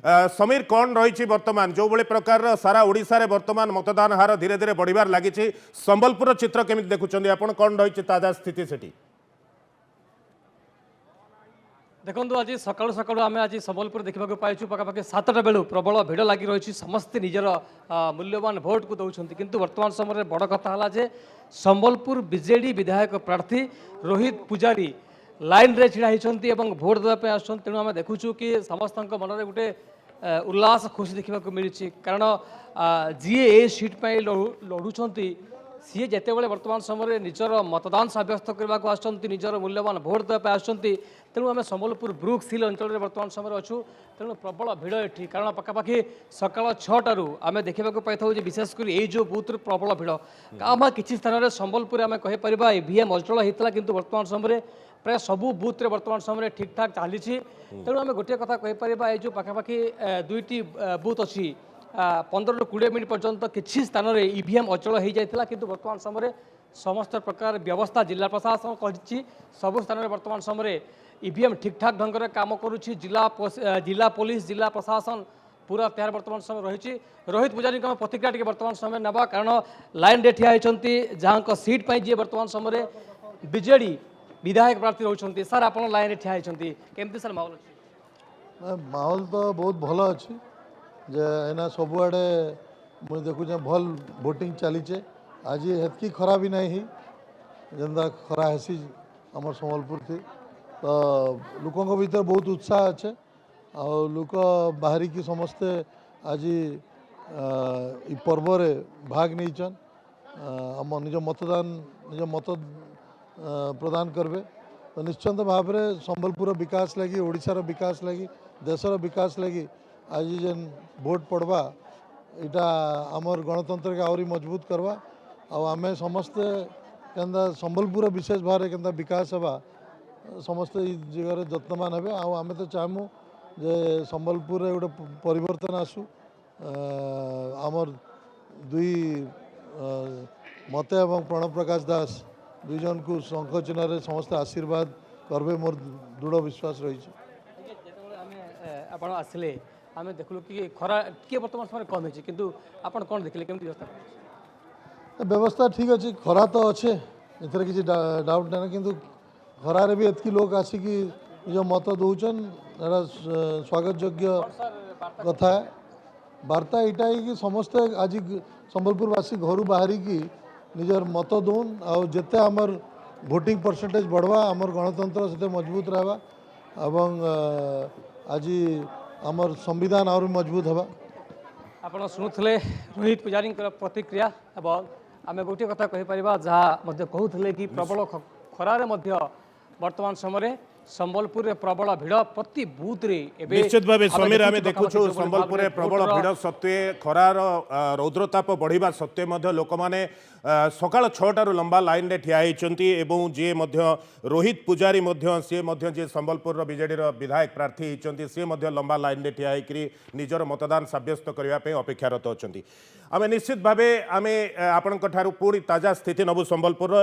समीर कौन रही बर्तमान जो भाई प्रकार सारा ओडिशा रे बर्तमान मतदान हार धीरे धीरे बढ़िबार लगी संबलपुर चित्र केमी देखुं आप कौन रही ताजा स्थिति सेठी देखो आज सकाल सकाल आम आज संबलपुर देखा पाइछु पखापाखि 7टा बेलू प्रबल भिड़ लगी रही समस्ते निजर मूल्यवान भोट को दौरान किंतु वर्तमान समय बड़ कथा है संबलपुर बीजेडी विधायक प्रार्थी रोहित पूजारी लाइन रे छिड़ा होती भोट देवाई आसुन तेणु आम देखुचु कि समस्त मन में गोटे उल्लास खुशी देखा मिली कारण जी ए सीट पर लड़ुंट सी जितेबाला बर्तमान समय निजर मतदान सब्यस्त करने को आसुँच निजर मूल्यवान भोट देवाई आसुँच तेणु आम संबलपुर ब्रुक सिल अंचल में बर्तमान समय अच्छू तेणु प्रबल भिड़ ये कारण पखापाखि सकाल 6टारू आम देखा पाई विशेषकर ये जो बूथ प्रबल भिड़ आम किसी स्थान में संबलपुर आम कहीपर ईवीएम अचल होता कि वर्तमान समय प्राय सबू बूथ रे वर्तमान समय ठीक ठाक चली तेणु आम गोटे कथा कहीपर ये जो पखापाखि 2टी बूथ अच्छी 15 ରୁ 20 मिनट पर्यंत किसी स्थान में ईवीएम अचल हो जाता किंतु वर्तमान समय समस्त प्रकार व्यवस्था जिला प्रशासन कर सबु स्थान में वर्तमान समय ईवीएम ठीक ठाक ढंग से काम करुच्ची जिला पुलिस जिला प्रशासन पूरा तैयार वर्तमान समय रही रोहित पूजारी प्रतिक्रिया टी वर्तमान समय नवा कारण लाइन रे ठिया होती जहाँ सीट पर जी वर्तमान समय बीजेडी विधायक प्रार्थी रोचे सर आप लाइन रे ठिया होती केमती सर माहौल अच्छी माहौल तो बहुत भल अच्छी जे एना सबुआड़े मुझे देखुचे भल भोटिंग चलीचे आज हेतकी खरा भी नहीं जेनता खरा हेसी आम संबलपुर थी तो लोकों भीतर बहुत उत्साह अच्छे आ लोक बाहरी की समस्ते आज इ पर्व रे भाग नहींचन आम निज मतदान निज मत प्रदान करबे तो निश्चिंत भाव में संबलपुर विकास लगी ओडिशार विकास लगी देशर विकास लगी आज जेन भोट पड़वा इटा आमर गणतंत्र के आहरी मजबूत करवा आमे समस्ते केंदा संबलपुर विशेष भाव में केंदा विकास हवा समस्ते जगह जत्नवान हे आमे तो चाहमु जे संबलपुर गोटे परिवर्तन आसू आमर दुई मते एवं प्रणव प्रकाश दास दुई जन को शंख चिन्ह समस्ते आशीर्वाद करबे मोर दृढ़ विश्वास रही आप आसिले आम देखलु कि खरा किए वर्तमान समय कम होती किंतु आप कौन देखिले केमती व्यवस्था व्यवस्था ठीक अच्छे खरा तो अच्छे इधर किसी डाउट ना किंतु खरारे भी एतकी लोग आसिकी जो मत दौन एटा स्वागत योग्य कथा है वार्ता यहाँ है कि समस्ते आज संबलपुरवासी घर बाहरी की निजर मत दौन आते आमर भोटिंग परसेंटेज बढ़वा आमर गणतंत्र से मजबूत रहा एवं आज आमर संविधान और मजबूत हवा आप शुणुले रोहित पूजारी प्रतिक्रिया एवं आम गोटे कथा कहीपर जहाँ कहते कि प्रबल खरारे वर्तमान समय संबलपुर प्रबल भिड़ प्रति बूथ रे निश्चित भाव समीर आम देखु संबलपुर प्रबल भिड़ सत्वे खरार रौद्रताप बढ़िबा सत्वे लोक मैंने सकाल 6टारू लंबा लाइन रे ठिया होती जी रोहित पूजारी सी जी संबलपुर बीजेडी विधायक प्रार्थी होती सी लंबा लाइन रे ठिया होकर निजर मतदान सब्यस्त करने अपेक्षारत अच्छा आम निश्चित भाव आम आपण पुणी ताजा स्थिति नबु संबलपुर।